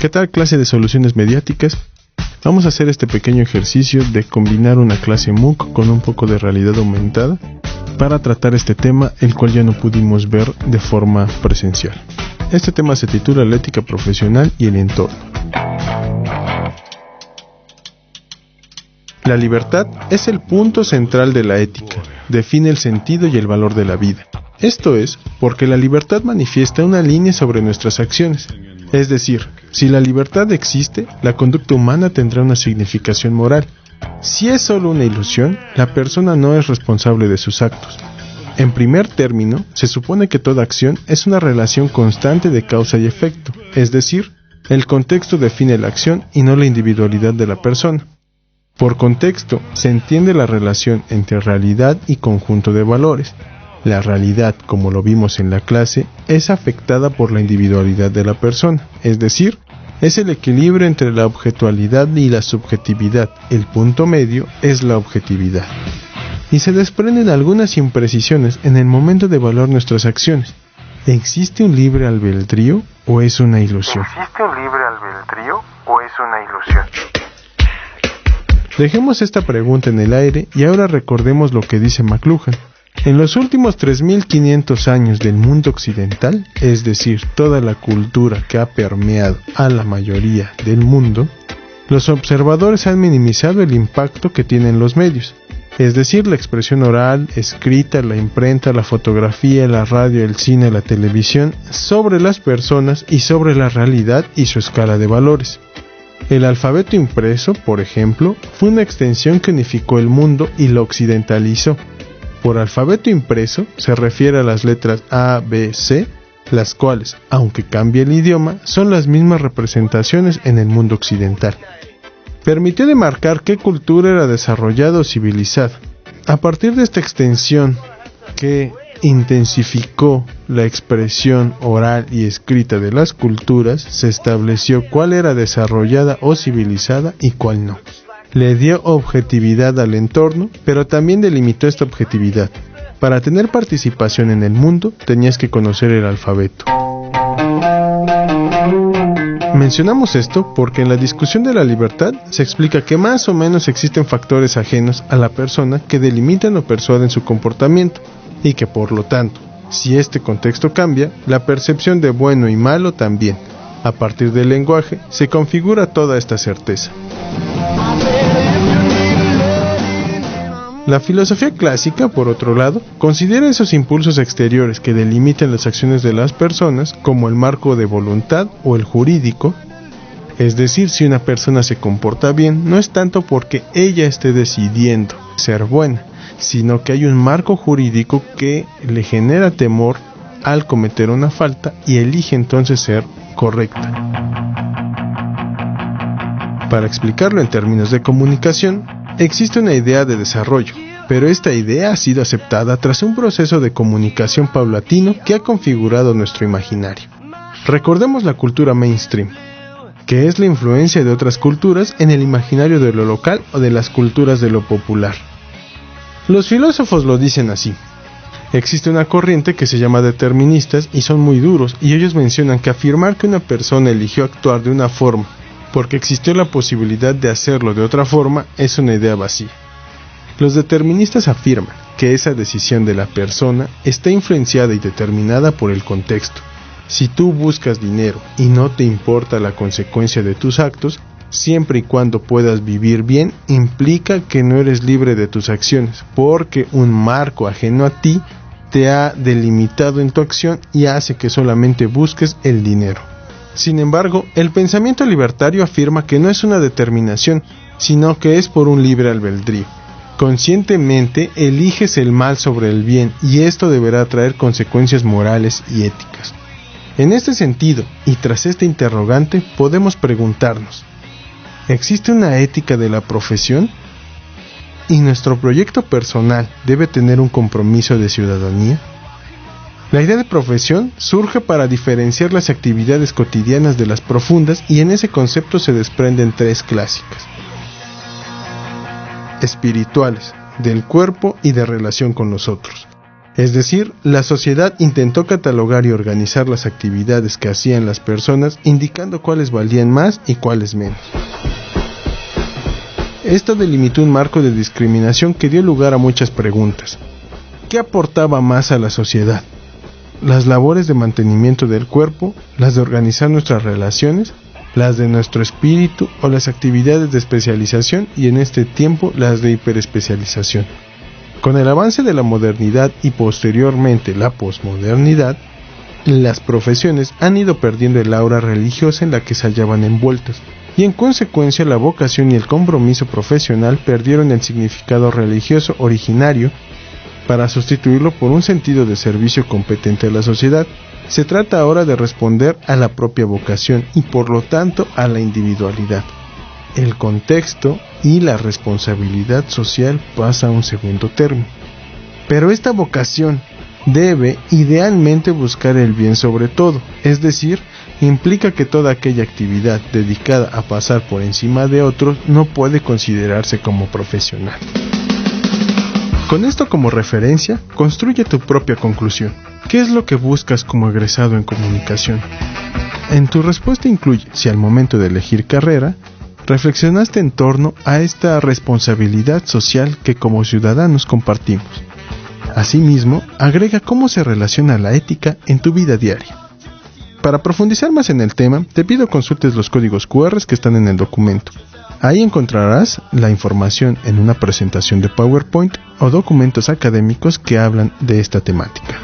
¿Qué tal, clase de soluciones mediáticas? Vamos a hacer este pequeño ejercicio de combinar una clase MOOC con un poco de realidad aumentada para tratar este tema, el cual ya no pudimos ver de forma presencial. Este tema se titula La ética profesional y el entorno. La libertad es el punto central de la ética, define el sentido y el valor de la vida. Esto es porque la libertad manifiesta una línea sobre nuestras acciones. Es decir, si la libertad existe, la conducta humana tendrá una significación moral. Si es solo una ilusión, la persona no es responsable de sus actos. En primer término, se supone que toda acción es una relación constante de causa y efecto, es decir, el contexto define la acción y no la individualidad de la persona. Por contexto, se entiende la relación entre realidad y conjunto de valores. La realidad, como lo vimos en la clase, es afectada por la individualidad de la persona, es decir, es el equilibrio entre la objetualidad y la subjetividad. El punto medio es la objetividad. Y se desprenden algunas imprecisiones en el momento de evaluar nuestras acciones. ¿Existe un libre albedrío o es una ilusión? Dejemos esta pregunta en el aire y ahora recordemos lo que dice McLuhan. En los últimos 3.500 años del mundo occidental, es decir, toda la cultura que ha permeado a la mayoría del mundo, los observadores han minimizado el impacto que tienen los medios, es decir, la expresión oral, escrita, la imprenta, la fotografía, la radio, el cine, la televisión, sobre las personas y sobre la realidad y su escala de valores. El alfabeto impreso, por ejemplo, fue una extensión que unificó el mundo y lo occidentalizó. Por alfabeto impreso se refiere a las letras A, B, C, las cuales, aunque cambie el idioma, son las mismas representaciones en el mundo occidental. Permitió demarcar qué cultura era desarrollada o civilizada. A partir de esta extensión que intensificó la expresión oral y escrita de las culturas, se estableció cuál era desarrollada o civilizada y cuál no. Le dio objetividad al entorno, pero también delimitó esta objetividad. Para tener participación en el mundo, tenías que conocer el alfabeto. Mencionamos esto porque en la discusión de la libertad se explica que más o menos existen factores ajenos a la persona que delimitan o persuaden su comportamiento, y que por lo tanto, si este contexto cambia, la percepción de bueno y malo también. A partir del lenguaje se configura toda esta certeza. La filosofía clásica, por otro lado, considera esos impulsos exteriores que delimitan las acciones de las personas como el marco de voluntad o el jurídico. Es decir, si una persona se comporta bien, no es tanto porque ella esté decidiendo ser buena, sino que hay un marco jurídico que le genera temor al cometer una falta y elige entonces ser correcta. Para explicarlo en términos de comunicación, existe una idea de desarrollo, pero esta idea ha sido aceptada tras un proceso de comunicación paulatino que ha configurado nuestro imaginario. Recordemos la cultura mainstream, que es la influencia de otras culturas en el imaginario de lo local o de las culturas de lo popular. Los filósofos lo dicen así. Existe una corriente que se llama deterministas y son muy duros, y ellos mencionan que afirmar que una persona eligió actuar de una forma porque existió la posibilidad de hacerlo de otra forma es una idea vacía. Los deterministas afirman que esa decisión de la persona está influenciada y determinada por el contexto. Si tú buscas dinero y no te importa la consecuencia de tus actos, siempre y cuando puedas vivir bien, implica que no eres libre de tus acciones, porque un marco ajeno a ti te ha delimitado en tu acción y hace que solamente busques el dinero. Sin embargo, el pensamiento libertario afirma que no es una determinación, sino que es por un libre albedrío. Conscientemente eliges el mal sobre el bien y esto deberá traer consecuencias morales y éticas. En este sentido, y tras este interrogante, podemos preguntarnos, ¿existe una ética de la profesión? ¿Y nuestro proyecto personal debe tener un compromiso de ciudadanía? La idea de profesión surge para diferenciar las actividades cotidianas de las profundas y en ese concepto se desprenden tres clásicas. Espirituales, del cuerpo y de relación con los otros. Es decir, la sociedad intentó catalogar y organizar las actividades que hacían las personas, indicando cuáles valían más y cuáles menos. Esto delimitó un marco de discriminación que dio lugar a muchas preguntas. ¿Qué aportaba más a la sociedad? ¿Las labores de mantenimiento del cuerpo, las de organizar nuestras relaciones, las de nuestro espíritu o las actividades de especialización y en este tiempo las de hiperespecialización? Con el avance de la modernidad y posteriormente la posmodernidad, las profesiones han ido perdiendo el aura religiosa en la que se hallaban envueltas, y en consecuencia la vocación y el compromiso profesional perdieron el significado religioso originario para sustituirlo por un sentido de servicio competente a la sociedad. Se trata ahora de responder a la propia vocación y por lo tanto a la individualidad. El contexto y la responsabilidad social pasa a un segundo término. Pero esta vocación debe idealmente buscar el bien sobre todo, es decir, implica que toda aquella actividad dedicada a pasar por encima de otros no puede considerarse como profesional. Con esto como referencia, construye tu propia conclusión. ¿Qué es lo que buscas como egresado en comunicación? En tu respuesta incluye, si al momento de elegir carrera, reflexionaste en torno a esta responsabilidad social que como ciudadanos compartimos. Asimismo, agrega cómo se relaciona la ética en tu vida diaria. Para profundizar más en el tema, te pido consultes los códigos QR que están en el documento. Ahí encontrarás la información en una presentación de PowerPoint o documentos académicos que hablan de esta temática.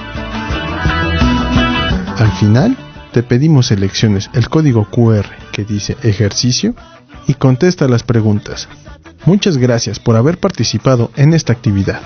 Al final, te pedimos selecciones el código QR que dice ejercicio y contesta las preguntas. Muchas gracias por haber participado en esta actividad.